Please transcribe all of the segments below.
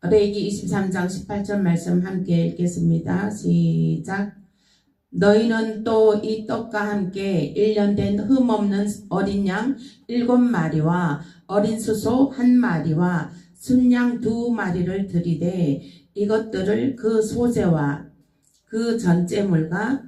레위기 23장 18절 말씀 함께 읽겠습니다. 시작. 너희는 또 이 떡과 함께 1년 된 흠없는 어린 양 7마리와 어린 수소 1마리와 순양 2마리를 드리되 이것들을 그 소제와 그 전제물과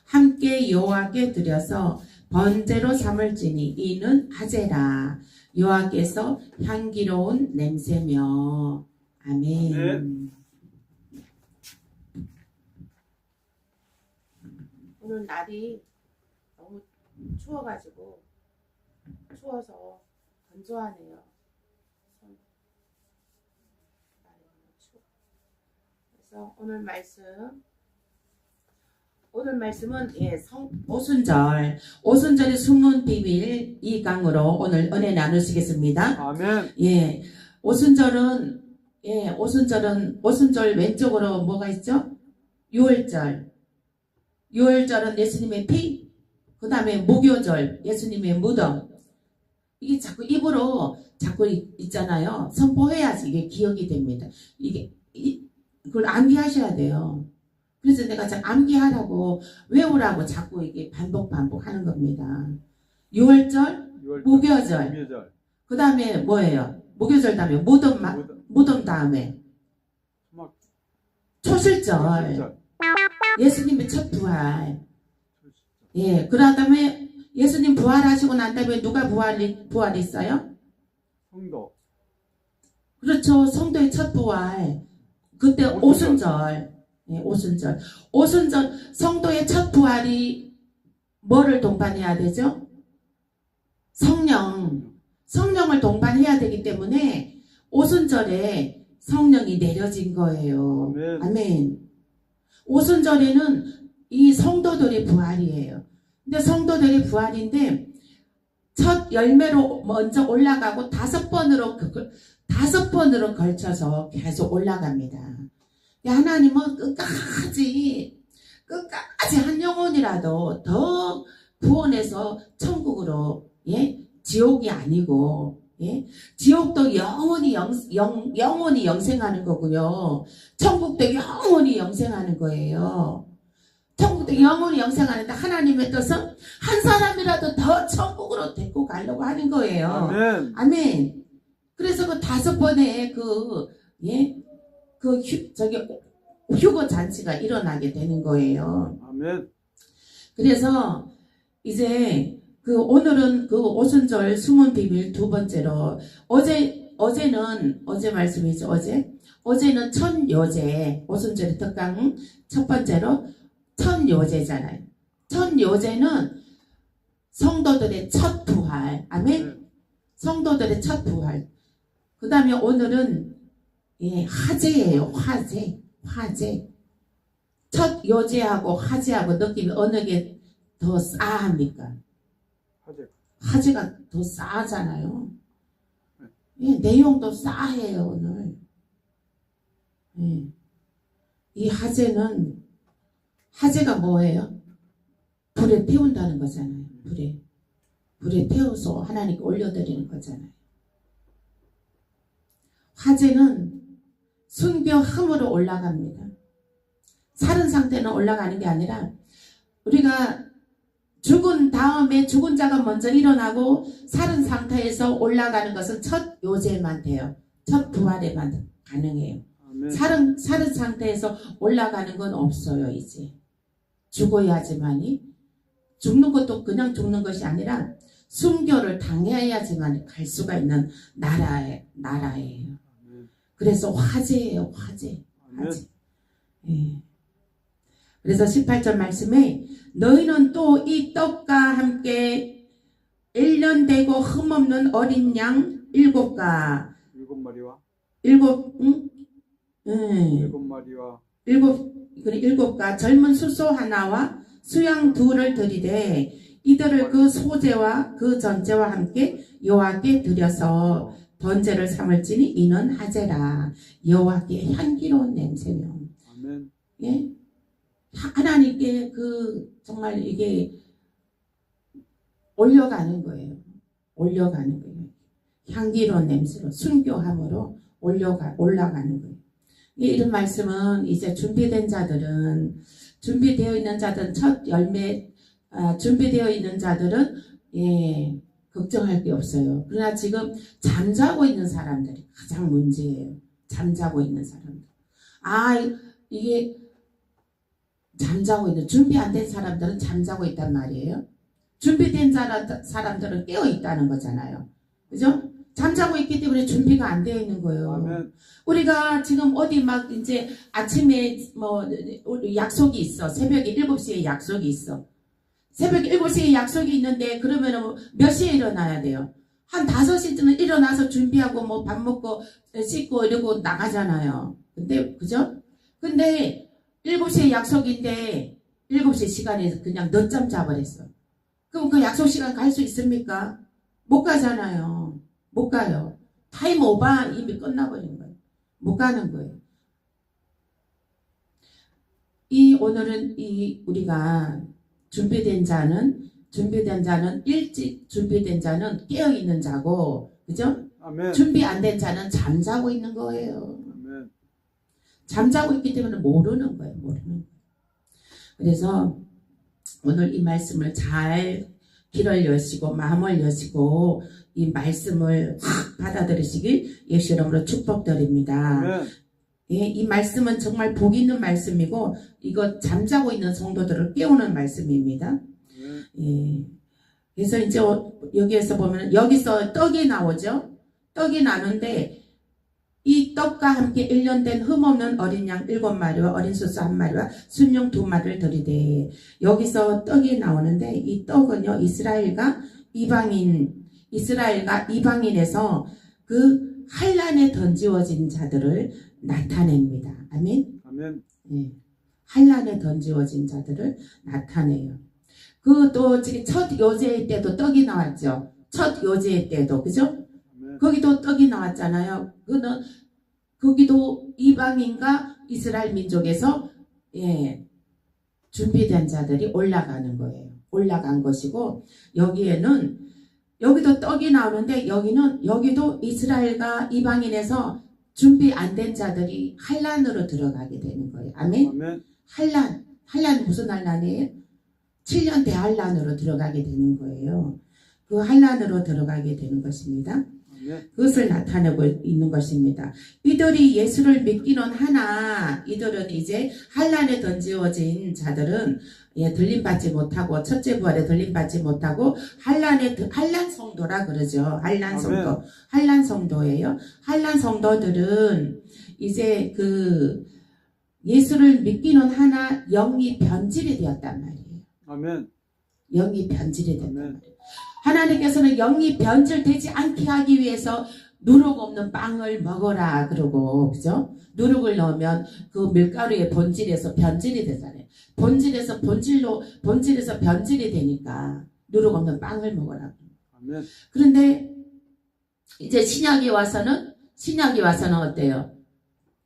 함께 여호와께 드려서 번제로 삼을지니 이는 하제라. 여호와께서 향기로운 냄새며. 아멘. 네. 오늘 날이 너무 추워가지고 추워서 건조하네요. 그래서 오늘 말씀은 오순절의 숨은 비밀 2강으로 오늘 은혜 나누시겠습니다. 아멘. 오순절 왼쪽으로 뭐가 있죠? 유월절은 예수님의 피, 그 다음에 목요절 예수님의 무덤. 이게 자꾸 입으로 자꾸 있잖아요. 선포해야지 이게 기억이 됩니다. 그걸 암기하셔야 돼요. 그래서 내가 암기하라고 외우라고 자꾸 이게 반복하는 겁니다. 6월절, 목요절. 그 다음에 뭐예요? 목요절 다음에 무덤 다음에 초실절. 예수님의 첫 부활. 그 다음에 예수님 부활하시고 난 다음에 누가 부활이 있어요? 성도. 그렇죠. 성도의 첫 부활. 그때 오순절. 오순절 성도의 첫 부활이 뭐를 동반해야 되죠? 성령을 동반해야 되기 때문에 오순절에 성령이 내려진 거예요. 아멘. 오순절에는 이 성도들의 부활이에요. 근데 성도들의 부활인데 첫 열매로 먼저 올라가고 5번으로 걸쳐서 계속 올라갑니다. 하나님은 끝까지 한 영혼이라도 더 구원해서 천국으로, 지옥이 아니고, 지옥도 영원히 영생하는 거고요. 천국도 영원히 영생하는 거예요. 천국도 영원히 영생하는데 하나님의 뜻은 한 사람이라도 더 천국으로 데리고 가려고 하는 거예요. 아멘. 아멘. 그래서 그 5번의 휴거 잔치가 일어나게 되는 거예요. 아멘. 그래서 이제 오늘은 오순절 숨은 비밀 2번째로 어제 말씀이죠. 어제는 천요제, 오순절의 특강 첫 번째로 천요제잖아요. 천요제는 성도들의 첫 부활. 아멘. 성도들의 첫 부활. 그 다음에 오늘은 화제예요. 화제. 첫 요제하고 화제하고 느낌이 어느 게 더 싸합니까? 화제가 더 싸하잖아요. 내용도 싸해요. 오늘. 이 화제가 뭐예요? 불에 태운다는 거잖아요. 불에 태워서 하나님께 올려드리는 거잖아요. 화제는 순교함으로 올라갑니다. 살은 상태는 올라가는 게 아니라 우리가 죽은 다음에 죽은 자가 먼저 일어나고 살은 상태에서 올라가는 것은 첫 요제만 돼요. 첫 부활에만 가능해요. 살은 상태에서 올라가는 건 없어요. 이제 죽어야지만이, 죽는 것도 그냥 죽는 것이 아니라 순교를 당해야지만 갈 수가 있는 나라예요. 그래서 화제예요. 화제. 그래서 18절 말씀에 너희는 또 이 떡과 함께 1년 되고 흠없는 어린 양 7마리와 7가 젊은 수소 하나와 수양 2를 드리되 이들을 그 소제와 그 전제와 함께 여호와께 드려서 번제를 삼을지니 이는 하제라. 여호와께 향기로운 냄새며. 아멘. 하나님께 정말 이게 올려가는 거예요. 올려가는 거예요. 향기로운 냄새로 순교함으로 올라가는 거예요. 이런 말씀은 이제 준비된 자들은 준비되어 있는 자들은 첫 열매 준비되어 있는 자들은 걱정할 게 없어요. 그러나 지금 잠자고 있는 사람들이 가장 문제예요. 잠자고 있는 사람들. 이게 잠자고 있는 준비 안 된 사람들은 잠자고 있단 말이에요. 준비된 사람들은 깨어 있다는 거잖아요. 그죠? 잠자고 있기 때문에 준비가 안 되어 있는 거예요. 아멘. 우리가 지금 어디 막 이제 아침에 뭐 약속이 있어. 새벽에 7시에 약속이 있어. 새벽 7시에 약속이 있는데 그러면 몇 시에 일어나야 돼요? 한 5시쯤은 일어나서 준비하고 뭐 밥 먹고 씻고 이러고 나가잖아요. 그죠? 근데 7시에 약속인데 7시 시간에 그냥 늦잠 자버렸어. 그럼 그 약속 시간 갈 수 있습니까? 못 가잖아요. 못 가요. 타임 오버 이미 끝나버린 거예요. 못 가는 거예요. 오늘은 우리가 준비된 자는 일찍 준비된 자는 깨어 있는 자고, 그죠? 아멘. 준비 안 된 자는 잠자고 있는 거예요. 아멘. 잠자고 있기 때문에 모르는 거예요. 그래서 오늘 이 말씀을 잘 귀를 여시고 마음을 여시고 이 말씀을 확 받아들이시길 예수 이름으로 축복드립니다. 아멘. 이 말씀은 정말 복 있는 말씀이고 이거 잠자고 있는 성도들을 깨우는 말씀입니다. 그래서 이제 여기에서 보면 여기서 떡이 나오죠. 떡이 나는데 이 떡과 함께 1년 된 흠없는 어린 양 7마리와 어린 소수 1마리와 순양 2마리를 드리되, 여기서 떡이 나오는데 이 떡은요 이스라엘과 이방인에서 그 환란에 던지워진 자들을 나타냅니다. 아멘. 아멘. 환란에 던지워진 자들을 나타내요. 또 지금 첫 요제의 때도 떡이 나왔죠. 첫 요제의 때도, 그죠? 거기도 떡이 나왔잖아요. 거기도 이방인과 이스라엘 민족에서 준비된 자들이 올라가는 거예요. 올라간 것이고, 여기도 떡이 나오는데 여기도 이스라엘과 이방인에서 준비 안 된 자들이 환란으로 들어가게 되는 거예요. 아멘. 아멘. 환란 무슨 환란이에요? 7년 대환란으로 들어가게 되는 거예요. 그 환란으로 들어가게 되는 것입니다. 그것을 나타내고 있는 것입니다. 이들이 예수를 믿기는 하나, 이들은 이제 환란에 던지워진 자들은 들림받지 못하고, 첫째 부활에 들림받지 못하고 환란 성도라 그러죠. 환란 성도예요. 환란 성도들은 이제 예수를 믿기는 하나 영이 변질이 되었단 말이에요. 아멘. 영이 변질이 된단 말이에요. 하나님께서는 영이 변질되지 않게 하기 위해서 누룩 없는 빵을 먹어라 그러고, 그죠? 누룩을 넣으면 그 밀가루의 본질에서 변질이 되잖아요. 본질에서 변질이 되니까 누룩 없는 빵을 먹어라. 아멘. 그런데 이제 신약이 와서는 어때요?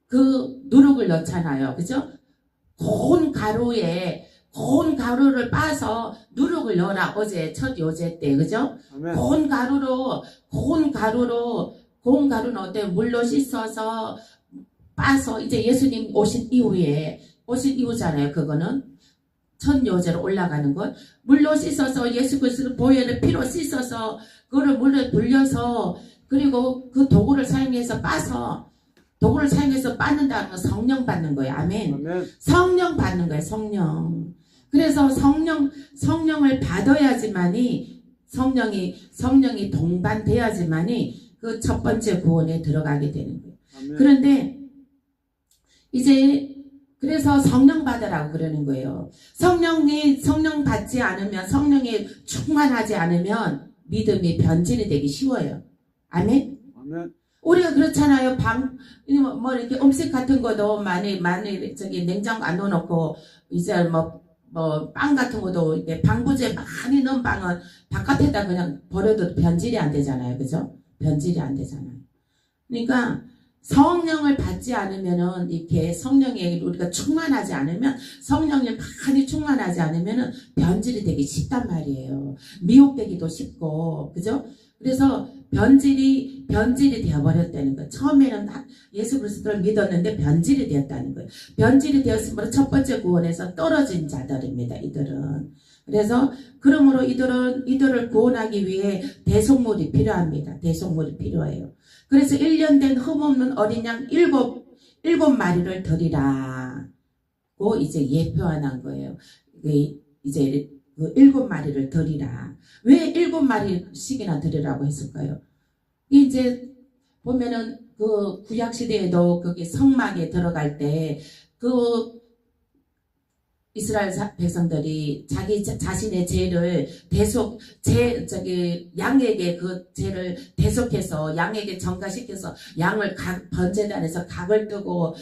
그 누룩을 넣잖아요. 그죠? 고운 가루를 빻아서 누룩을 넣어라. 어제 첫 요제 때, 그죠? 아멘. 고운 가루는 어때요? 물로 씻어서 빻아서 이제 예수님 오신 이후잖아요. 그거는 첫 요제로 올라가는 것. 물로 씻어서 예수 그리스도 보혈의 피로 씻어서 그거를 물에 불려서, 그리고 그 도구를 사용해서 빻는다는 건 성령 받는 거예요. 아멘. 아멘. 성령 받는 거예요. 성령. 그래서 성령을 받아야지만이, 성령이 동반돼야지만이 그 첫 번째 구원에 들어가게 되는 거예요. 아멘. 그런데 이제 그래서 성령 받으라고 그러는 거예요. 성령 받지 않으면, 성령에 충만하지 않으면 믿음이 변질이 되기 쉬워요. 아멘. 아멘. 우리가 그렇잖아요. 이렇게 음식 같은 것도 많이 냉장고 안 넣어놓고, 이제 빵 같은 것도 이렇게 방부제 많이 넣은 빵은 바깥에다 그냥 버려도 변질이 안 되잖아요. 그죠? 변질이 안 되잖아요. 그러니까 성령을 받지 않으면은 이렇게 성령에 우리가 충만하지 않으면 성령에 많이 충만하지 않으면은 변질이 되기 쉽단 말이에요. 미혹되기도 쉽고 그죠? 그래서 변질이 되어버렸다는 거예요. 처음에는 예수 그리스도를 믿었는데 변질이 되었다는 거예요. 변질이 되었으므로 첫 번째 구원에서 떨어진 자들입니다. 이들은. 그래서 그러므로 이들을 구원하기 위해 대속물이 필요합니다. 대속물이 필요해요. 그래서 1년 된 흠없는 어린 양 일곱 마리를 드리라고 이제 예표한 거예요. 이제 그 7마리를 드리라. 왜 7마리씩이나 드리라고 했을까요? 이제 보면은 그 구약 시대에도 거기 성막에 들어갈 때 그 이스라엘 백성들이 자기 자신의 죄를 양에게 그 죄를 대속해서 양에게 전가시켜서 양을 번제단에서 각을 뜨고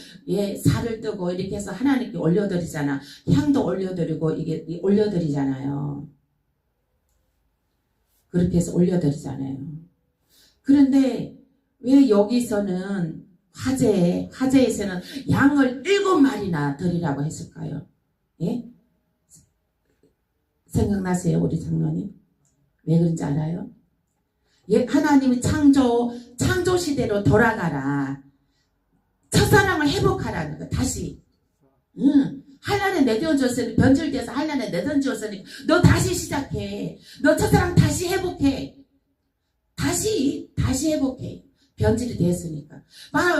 살을 뜨고 이렇게 해서 하나님께 올려드리잖아. 향도 올려드리고 이게 올려드리잖아요. 그렇게 해서 올려드리잖아요. 그런데 왜 여기서는 화제에서는 양을 7마리나 드리라고 했을까요? 예? 생각나세요, 우리 장로님? 왜 그런지 알아요? 하나님이 창조 시대로 돌아가라. 첫사랑을 회복하라는 거, 다시. 한란에 내던졌으니, 변질돼서 한란에 내던졌으니, 너 다시 시작해. 너 첫사랑 다시 회복해. 다시 회복해. 변질이 됐으니까.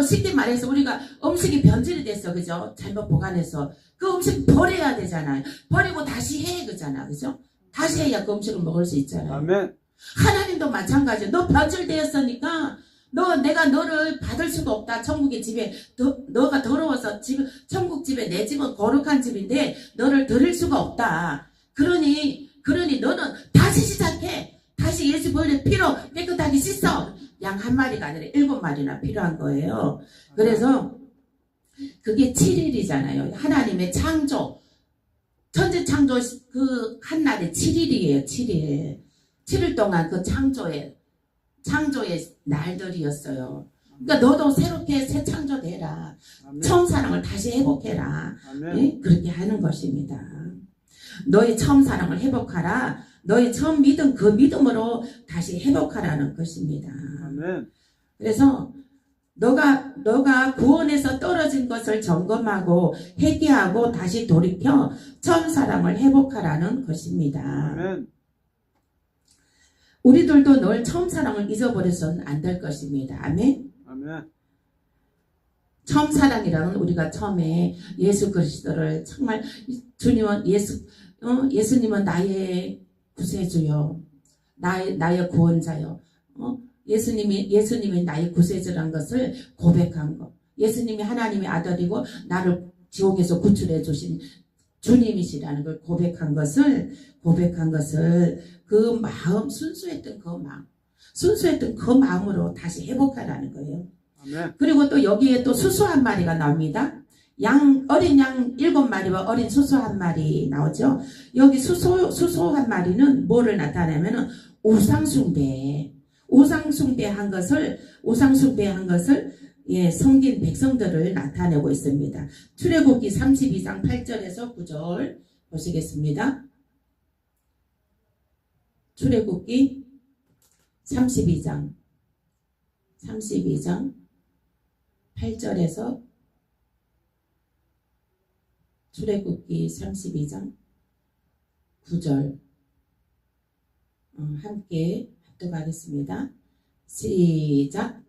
쉽게 말해서 우리가 음식이 변질이 됐어, 그죠? 잘못 보관해서. 그 음식 버려야 되잖아요. 버리고 다시 해, 그잖아, 그죠? 다시 해야 그 음식을 먹을 수 있잖아요. 아멘. 하나님도 마찬가지야. 너 변질되었으니까, 내가 너를 받을 수가 없다. 천국의 집에, 너가 더러워서 천국 집에 내 집은 거룩한 집인데, 너를 드릴 수가 없다. 그러니 너는 다시 시작해. 다시 예수 보혈의 피로 깨끗하게 씻어. 양 1마리가 아니라 7마리나 필요한 거예요. 그래서 그게 7일이잖아요. 하나님의 창조. 천지 창조 그 한날이 7일이에요. 7일. 7일 동안 그 창조의 날들이었어요. 그러니까 너도 새롭게 새 창조되라. 처음 사랑을 다시 회복해라. 네? 그렇게 하는 것입니다. 너의 처음 사랑을 회복하라. 너의 처음 믿음 그 믿음으로 다시 회복하라는 것입니다. 아멘. 그래서 너가 구원에서 떨어진 것을 점검하고 회개하고 다시 돌이켜 처음 사랑을 회복하라는 것입니다. 아멘. 우리들도 늘 처음 사랑을 잊어버려서는 안 될 것입니다. 아멘. 아멘. 처음 사랑이라는 우리가 처음에 예수 그리스도를 정말 주님은 예수님은 나의 구세주요. 나의 구원자요. 예수님이 나의 구세주라는 것을 고백한 것. 예수님이 하나님의 아들이고 나를 지옥에서 구출해 주신 주님이시라는 걸 고백한 것을 그 마음 순수했던 그 마음으로 다시 회복하라는 거예요. 아멘. 그리고 또 여기에 또 수수 1마리가 나옵니다. 어린 양 7마리와 어린 수수 1마리 나오죠. 여기 수수 1마리는 뭐를 나타내면은 우상숭배한 것을 섬긴 백성들을 나타내고 있습니다. 출애굽기 32장 8절에서 9절 보시겠습니다. 출애굽기 32장 8절에서 출애굽기 32장 9절 함께 합독하겠습니다. 시작.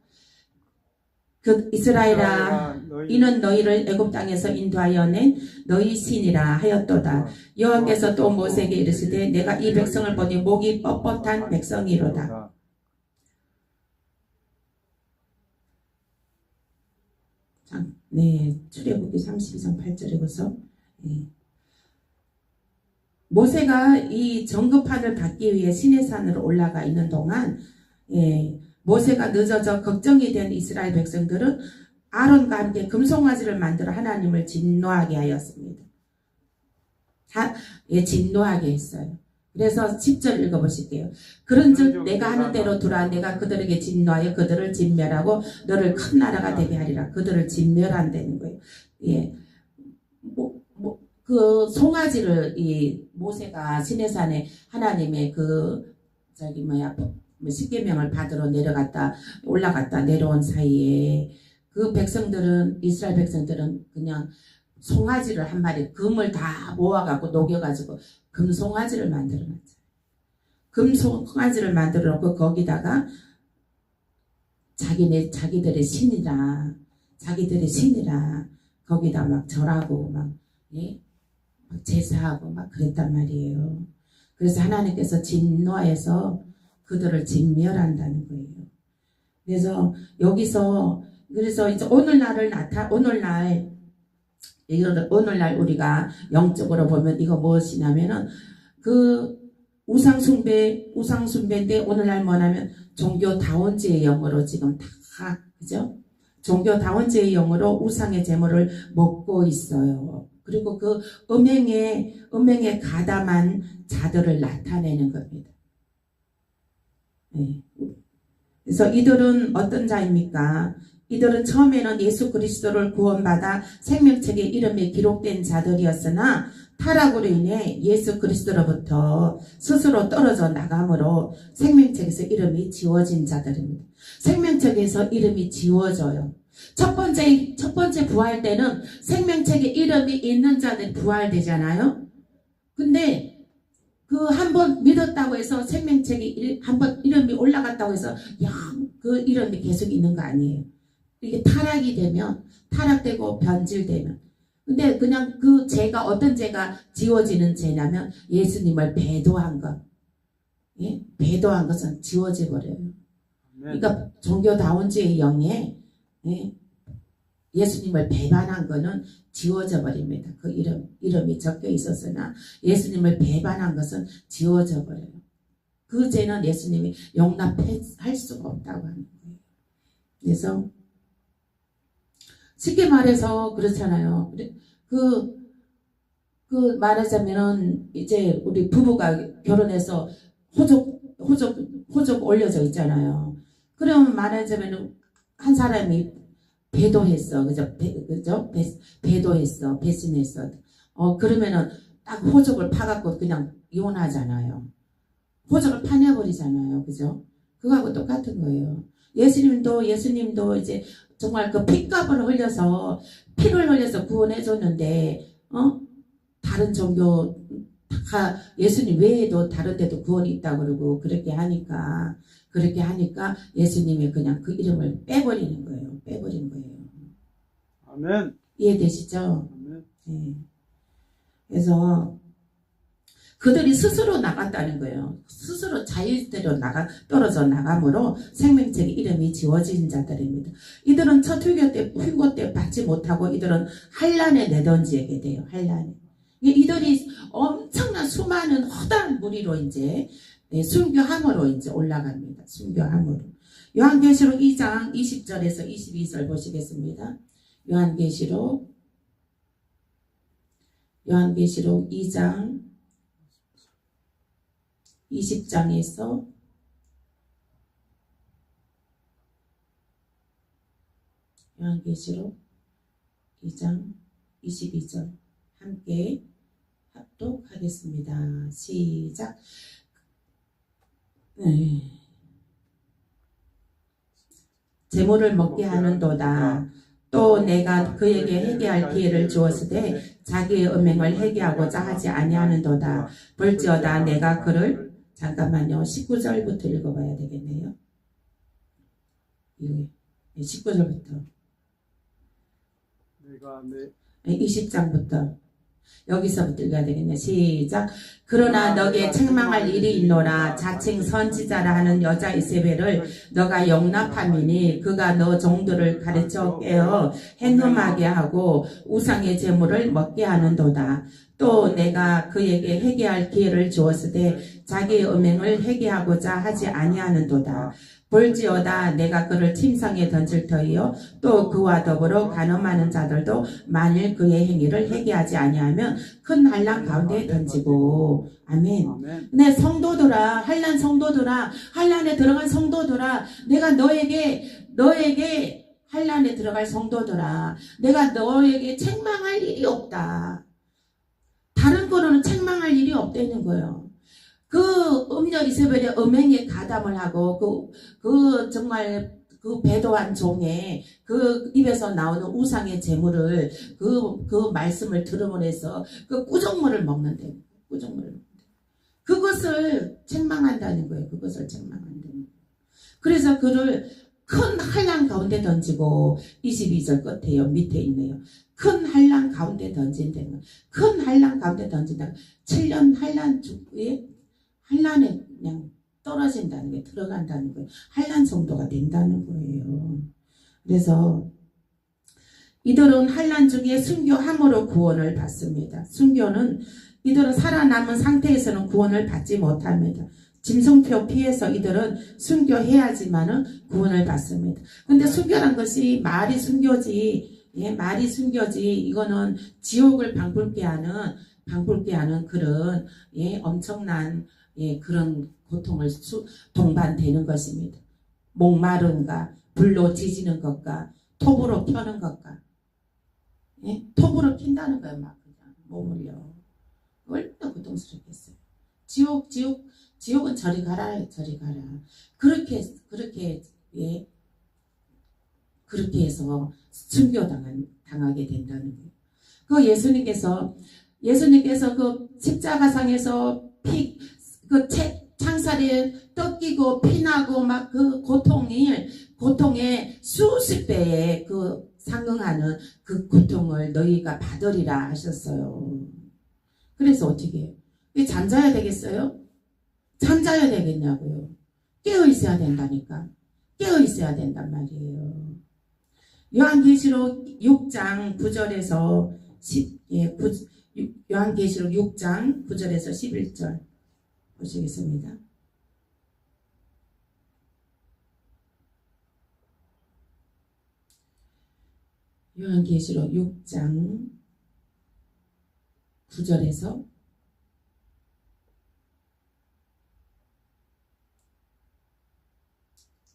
그 이스라엘아 이는 너희를 애굽 땅에서 인도하여 낸 너희 신이라 하였도다. 여호와께서 또 모세에게 이르시되 내가 이 백성을 보니 목이 뻣뻣한 백성이로다. 네, 출애굽기 32장 8절에서 모세가 이 정급판을 받기 위해 시내산으로 올라가 있는 동안 모세가 늦어져 걱정이 된 이스라엘 백성들은 아론과 함께 금송아지를 만들어 하나님을 진노하게 하였습니다. 진노하게 했어요. 그래서 10절 읽어보실게요. 그런즉 내가 하는 대로 두라. 내가 그들에게 진노하여 그들을 진멸하고 너를 큰 나라가 되게 하리라. 그들을 진멸한다는 거예요. 예. 그 송아지를 이 모세가 시내산에 하나님의 십계명을 받으러 올라갔다 내려온 사이에 그 백성들은, 이스라엘 백성들은 그냥 송아지를 한 마리, 금을 다 모아갖고 녹여가지고 금송아지를 만들어놨죠. 금송아지를 만들어놓고 거기다가 자기들의 신이라 거기다 막 절하고 막 제사하고 막 그랬단 말이에요. 그래서 하나님께서 진노하여서 그들을 진멸한다는 거예요. 그래서 여기서 이제 오늘날 우리가 영적으로 보면 이거 무엇이냐면은 그 우상숭배인데 오늘날 뭐냐면 종교다원죄의 영으로 지금 다, 그죠? 종교다원죄의 영으로 우상의 제물을 먹고 있어요. 그리고 그 음행에 가담한 자들을 나타내는 겁니다. 네. 그래서 이들은 어떤 자입니까? 이들은 처음에는 예수 그리스도를 구원받아 생명책에 이름이 기록된 자들이었으나 타락으로 인해 예수 그리스도로부터 스스로 떨어져 나감으로 생명책에서 이름이 지워진 자들입니다. 생명책에서 이름이 지워져요. 첫 번째 부활 때는 생명책에 이름이 있는 자들이 부활되잖아요. 근데 그 한 번 믿었다고 해서 생명책에 한 번 이름이 올라갔다고 해서 그 이름이 계속 있는 거 아니에요. 이게 타락되고 변질되면. 근데 그냥 그 죄가 어떤 죄가 지워지는 죄냐면 예수님을 배도한 것. 예? 배도한 것은 지워져 버려요. 그러니까 종교다원죄의 영에 예수님을 배반한 거는 지워져 버립니다. 그 이름이 적혀 있었으나 예수님을 배반한 것은 지워져 버려요. 그 죄는 예수님이 용납할 수가 없다고 하는 거예요. 그래서 쉽게 말해서 그렇잖아요. 그 말하자면은 이제 우리 부부가 결혼해서 호적 올려져 있잖아요. 그러면 말하자면은 한 사람이 배도했어. 그죠? 배도했어. 배신했어. 그러면은 딱 호적을 파갖고 그냥 이혼하잖아요. 호적을 파내버리잖아요. 그죠? 그거하고 똑같은 거예요. 예수님도 이제 정말 그 피를 흘려서 구원해줬는데, 다른 종교, 예수님 외에도 다른 데도 구원이 있다고 그러고, 그렇게 하니까 예수님이 그냥 그 이름을 빼버린 거예요. 아멘. 이해되시죠? 아멘. 네. 그래서, 그들이 스스로 나갔다는 거예요. 스스로 자유대로 떨어져 나감으로 생명책의 이름이 지워진 자들입니다. 이들은 첫 휴거 때 받지 못하고 이들은 환란에 내던지게 돼요. 환란에. 이들이 엄청난 수많은 허다한 무리로 이제 순교함으로 이제 올라갑니다. 순교함으로. 요한계시록 2장 20절에서 22절 보시겠습니다. 요한계시록 2장 20장에서 요한계시록 2장 22절 함께 합독하겠습니다. 시작. 제물을 먹게 하는도다. 또 내가 그에게 회개할 기회를 주었으되 자기의 음행을 회개하고자 하지 아니하는도다. 볼지어다 내가 그를 잠깐만요. 19절부터 읽어봐야 되겠네요. 19절부터 20장부터 여기서부터 읽어야 되겠네. 시작. 그러나 너게 책망할 일이 있노라. 자칭 선지자라 하는 여자 이세벨을 너가 용납함이니 그가 너 종들을 가르쳐 깨어 행음하게 하고 우상의 제물을 먹게 하는도다. 또 내가 그에게 회개할 기회를 주었으되 자기의 음행을 회개하고자 하지 아니하는도다. 볼지어다 내가 그를 침상에 던질 터이요 또 그와 더불어 간음하는 자들도 만일 그의 행위를 회개하지 아니하면 큰 한란 가운데 던지고. 아멘. 네, 성도들아, 한란 성도들아, 한란에 들어간 성도들아, 내가 너에게 한란에 들어갈 성도들아, 내가 너에게 책망할 일이 없다. 다른 거로는 책망할 일이 없다는 거예요. 그 음녀 이세벨의 음행에 가담을 하고 정말 그 배도한 종의 그 입에서 나오는 우상의 재물을 그 말씀을 들음으로 해서 그 꾸정물을 먹는데 꾸정물을 그것을 책망한다는 거예요. 그것을 책망한다는 거예요. 그래서 그를 큰 한란 가운데 던지고 22절 끝에요. 밑에 있네요. 큰 한란 가운데 던진다는 큰 한란 가운데 던진다. 7년 한란 주에 한란에 그냥 떨어진다는 게 들어간다는 거예요. 한란 정도가 된다는 거예요. 그래서 이들은 한란 중에 순교함으로 구원을 받습니다. 순교는 이들은 살아남은 상태에서는 구원을 받지 못합니다. 짐승표 피해서 이들은 순교해야지만은 구원을 받습니다. 근데 순교란 것이 말이 순교지, 예, 말이 순교지, 이거는 지옥을 방불케 하는 그런, 예, 엄청난, 예, 그런 고통을 동반되는 것입니다. 목마름과 불로 지지는 것과 톱으로 펴는 것과, 예, 톱으로 핀다는 거예요, 막 그냥 몸을요. 얼마나 고통스럽겠어요. 지옥은 저리 가라, 저리 가라. 그렇게, 예, 그렇게 해서 순교당하게 된다는 거예요. 그 예수님께서 그 십자가상에서 창살에 뜯기고 피나고 막 그 고통에 수십 배의 그 상응하는 그 고통을 너희가 받으리라 하셨어요. 그래서 어떻게 해요? 잠자야 되겠어요? 잠자야 되겠냐고요. 깨어 있어야 된다니까. 깨어 있어야 된단 말이에요. 요한계시록 6장 9절에서 요한계시록 6장 9절에서 11절 보시겠습니다. 요한계시록 6장 9절에서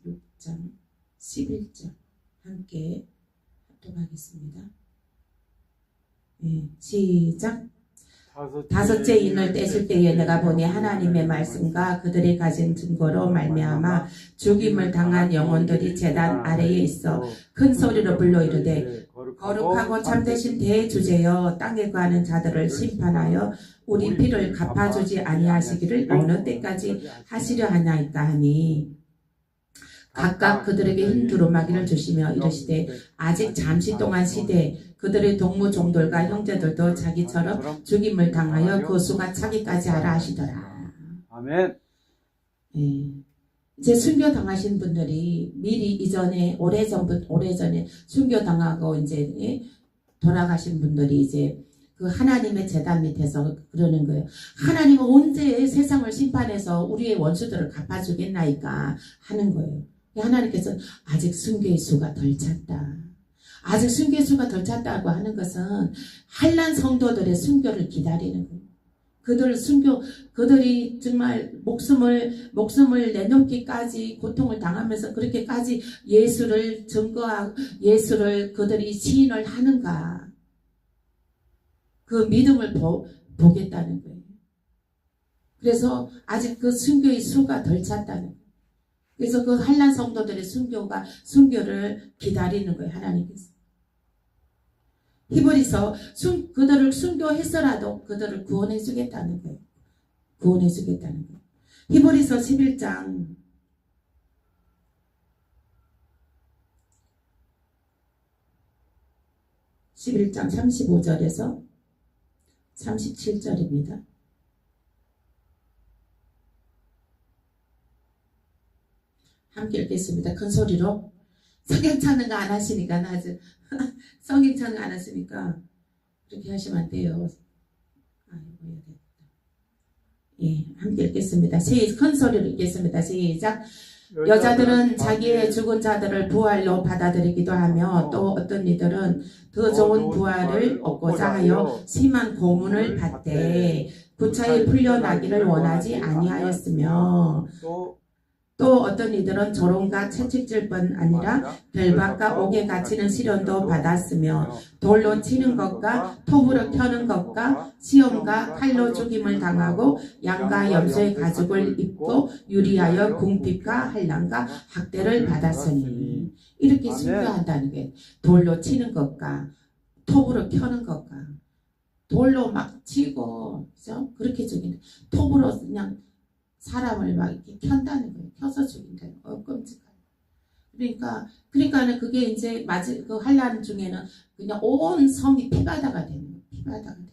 6장 11절 함께 합독하겠습니다. 네, 시작. 다섯째 인을 떼실 때에 내가 보니 하나님의 말씀과 그들이 가진 증거로 말미암아 죽임을 당한 영혼들이 제단 아래에 있어 큰 소리로 불러 이르되 거룩하고 참되신 대주제여 땅에 거하는 자들을 심판하여 우리 피를 갚아주지 아니하시기를 어느 때까지 하시려 하나이까 하니 각각 그들에게 흰 두루마기를 주시며 이르시되 아직 잠시 동안 시대 그들의 동무종들과 형제들도 자기처럼 죽임을 당하여 그 수가 차기까지 하라 하시더라. 아멘. 예. 이제 순교 당하신 분들이 미리 이전에 오래전에 순교 당하고 이제 예? 돌아가신 분들이 이제 그 하나님의 제단 밑에서 그러는 거예요. 하나님은 언제 세상을 심판해서 우리의 원수들을 갚아주겠나이까 하는 거예요. 하나님께서 아직 순교의 수가 덜 찼다. 아직 순교의 수가 덜 찼다고 하는 것은 한란 성도들의 순교를 기다리는 거예요. 그들이 정말 목숨을 내놓기까지 고통을 당하면서 그렇게까지 예수를 증거하고 예수를 그들이 시인을 하는가. 그 믿음을 보겠다는 거예요. 그래서 아직 그 순교의 수가 덜 찼다는 거예요. 그래서 그 한란 성도들의 순교를 기다리는 거예요. 하나님께서. 히브리서 그들을 순교했어라도 그들을 구원해 주겠다는 거예요. 구원해 주겠다는 거예요. 히브리서 11장 35절에서 37절입니다. 함께 읽겠습니다. 큰 소리로. 성경 찾는 거 안 하시니까 아주 성경 찾는 거 안 하시니까 그렇게 하시면 안 돼요. 보여야겠다. 예, 함께 읽겠습니다. 큰 소리로 읽겠습니다. 시작. 여자들은 자기의 죽은 자들을 부활로 받아들이기도 하며 또 어떤 이들은 더 좋은 부활을 얻고자 하여 심한 고문을 받되 구차히 풀려나기를 원하지 아니하였으며 또 어떤 이들은 조롱과 채찍질 뿐 아니라 결박과 옥에 갇히는 시련도 받았으며 돌로 치는 것과 톱으로 켜는 것과 시험과 칼로 죽임을 당하고 양과 염소의 가죽을 입고 유리하여 궁핍과 한란과 학대를 받았으니 이렇게 순교한다는 게 돌로 치는 것과 톱으로 켜는 것과 돌로 막 치고 그죠? 그렇게 죽이는 톱으로 그냥 사람을 막 이렇게 켠다는 거예요. 켜서 죽인다는 거예요. 끔찍하다. 그러니까는 그게 이제 그 환란 중에는 그냥 온 성이 피바다가 되는 거예요. 피바다가 돼요.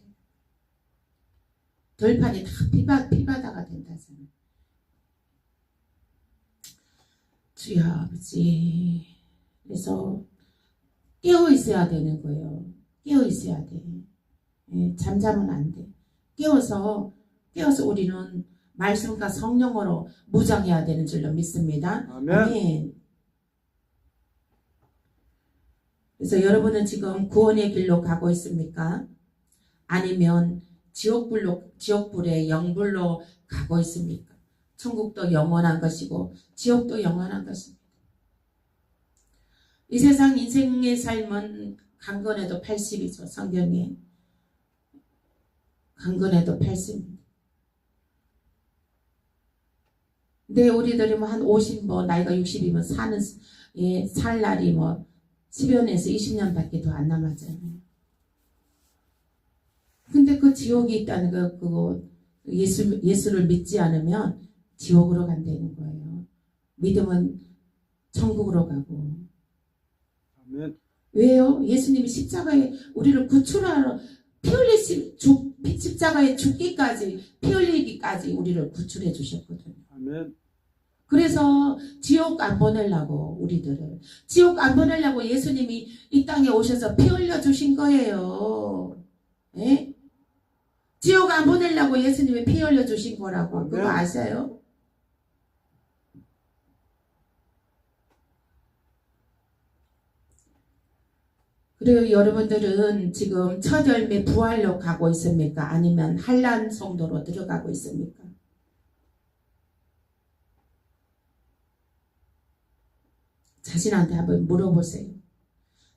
들판이 다 피바다가 된다잖아요. 주여 아버지. 그래서 깨어 있어야 되는 거예요. 깨어 있어야 돼. 예, 잠자면 안 돼. 깨어서 우리는 말씀과 성령으로 무장해야 되는 줄로 믿습니다. 아멘. 그래서 여러분은 지금 구원의 길로 가고 있습니까? 아니면 지옥불의 영불로 가고 있습니까? 천국도 영원한 것이고 지옥도 영원한 것입니다. 이 세상 인생의 삶은 강건해도 80이죠. 성경에 강건해도 80입니다. 근데 우리들이 한 50, 나이가 60이면 살 날이 10년에서 20년밖에 더 안 남았잖아요. 근데 그 지옥이 있다는 거, 그거 예수를 믿지 않으면 지옥으로 간다는 거예요. 믿으면 천국으로 가고. 아멘. 왜요? 예수님이 십자가에 우리를 구출하러 십자가에 죽기까지, 피 흘리기까지 우리를 구출해 주셨거든요. 아멘. 그래서 지옥 안 보내려고 우리들을 지옥 안 보내려고 예수님이 이 땅에 오셔서 피 흘려 주신 거예요. 예? 지옥 안 보내려고 예수님이 피 흘려 주신 거라고. 그거 아세요? 그리고 여러분들은 지금 첫 열매 부활로 가고 있습니까? 아니면 환난 성도로 들어가고 있습니까? 자신한테 한번 물어보세요.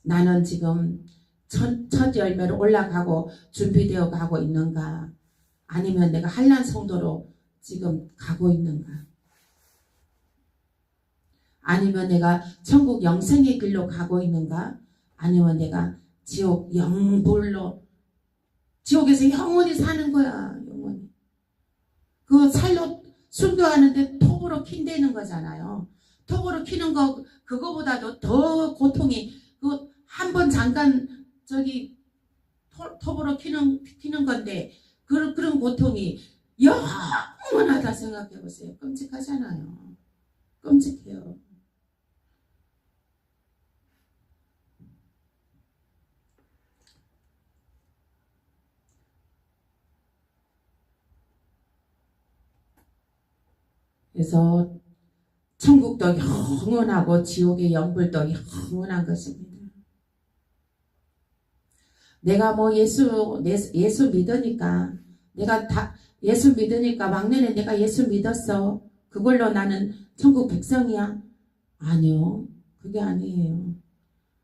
나는 지금 첫 열매로 올라가고 준비되어 가고 있는가? 아니면 내가 환난 성도로 지금 가고 있는가? 아니면 내가 천국 영생의 길로 가고 있는가? 아니면 내가 지옥 영불로 지옥에서 영원히 사는 거야. 영원히. 그 살로 순교하는데 톱으로 킨다는 거잖아요. 톱으로 키는 거 그거보다도 더 고통이 한 번 잠깐 톱으로 키는 건데 그런 고통이 영원하다 생각해 보세요. 끔찍하잖아요. 끔찍해요. 그래서 천국도 영원하고 지옥의 영불도 영원한 것입니다. 내가 예수 믿으니까 예수 믿으니까 막내는 내가 예수 믿었어. 그걸로 나는 천국 백성이야. 아니요. 그게 아니에요.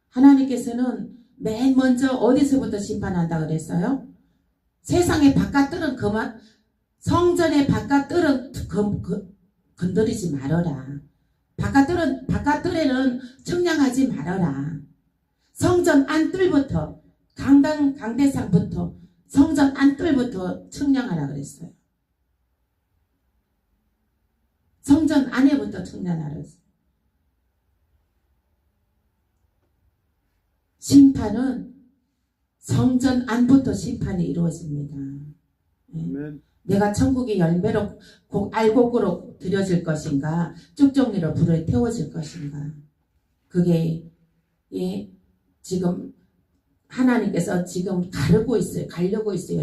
하나님께서는 맨 먼저 어디서부터 심판한다 그랬어요? 세상의 바깥들은 성전의 바깥들은 건드리지 말아라. 바깥들에는 청량하지 말아라. 성전 안뜰부터 강대상부터 성전 안뜰부터 청량하라 그랬어요. 성전 안에부터 청량하라 그랬어요. 심판은 성전 안부터 심판이 이루어집니다. 네. 내가 천국의 열매로 알곡으로 드려질 것인가 쭉정리로 불에 태워질 것인가 그게 지금 하나님께서 지금 가려고 있어요.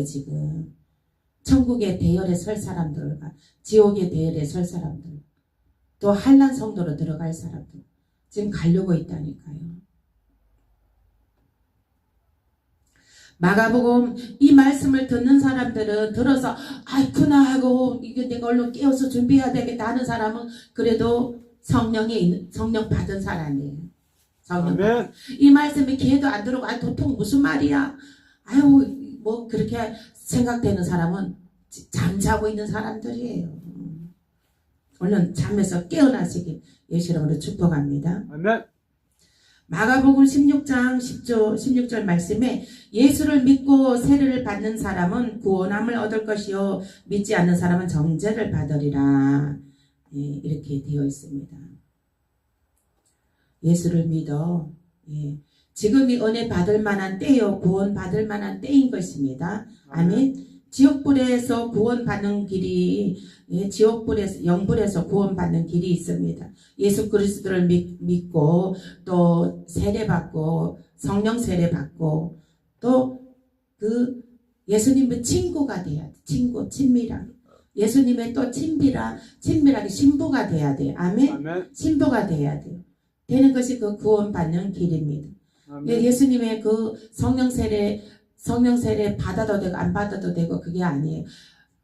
지금 천국의 대열에 설 사람들과 지옥의 대열에 설 사람들, 또 한란 성도로 들어갈 사람들 지금 가려고 있다니까요. 마가복음 이 말씀을 듣는 사람들은 들어서 아이쿠나 하고 이게 내가 얼른 깨워서 준비해야 되겠다 하는 사람은 그래도 성령 받은 사람이에요. 성령 받은. 이 말씀이 귀에도 안 들어오고 아 도통 무슨 말이야 아유 뭐 그렇게 생각되는 사람은 잠자고 있는 사람들이에요. 얼른 잠에서 깨어나시길 예수 이름으로 축복합니다. 아멘. 마가복음 16장 16절 말씀에 예수를 믿고 세례를 받는 사람은 구원함을 얻을 것이요 믿지 않는 사람은 정죄를 받으리라. 예, 이렇게 되어 있습니다. 예수를 믿어. 예, 지금이 은혜 받을 만한 때요 구원 받을 만한 때인 것입니다. 아멘. 지옥불에서 구원받는 길이 지옥불에서 영불에서 구원받는 길이 있습니다. 예수 그리스도를 믿고 또 세례받고 성령 세례받고 또 그 예수님의 친구가 돼야 돼. 친밀하게 예수님의 또 친밀하게 신부가 돼야 돼. 아멘. 신부가 돼야 돼. 되는 것이 그 구원받는 길입니다. 예수님의 그 성령 세례 받아도 되고 안 받아도 되고 그게 아니에요.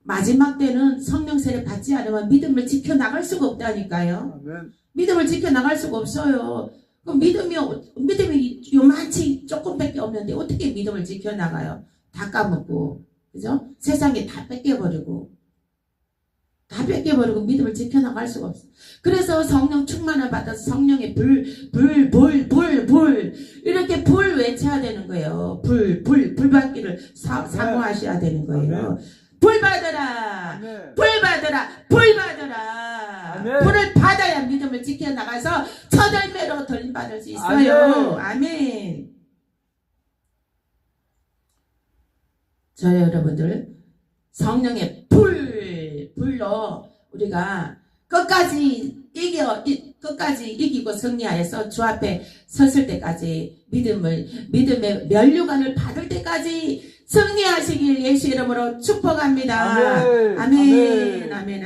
마지막 때는 성령 세례 받지 않으면 믿음을 지켜나갈 수가 없다니까요. 아멘. 믿음을 지켜나갈 수가 없어요. 그럼 믿음이 요만치 조금밖에 없는데 어떻게 믿음을 지켜나가요? 다 까먹고 그죠? 세상에 다 뺏겨버리고 믿음을 지켜나갈 수가 없어. 그래서 성령 충만을 받아서 성령의 불 이렇게 불 외쳐야 되는 거예요. 불 받기를 사모하셔야 되는 거예요. 불 받으라. 불 받으라. 불 받으라. 불을 받아야 믿음을 지켜나가서 첫 열매로 돌림받을 수 있어요. 아멘. 저희 여러분들 성령의 불로 우리가 끝까지 이기고 승리하여서 주 앞에 섰을 때까지 믿음의 면류관을 받을 때까지 승리하시길 예수 이름으로 축복합니다. 아멘. 아멘. 아멘.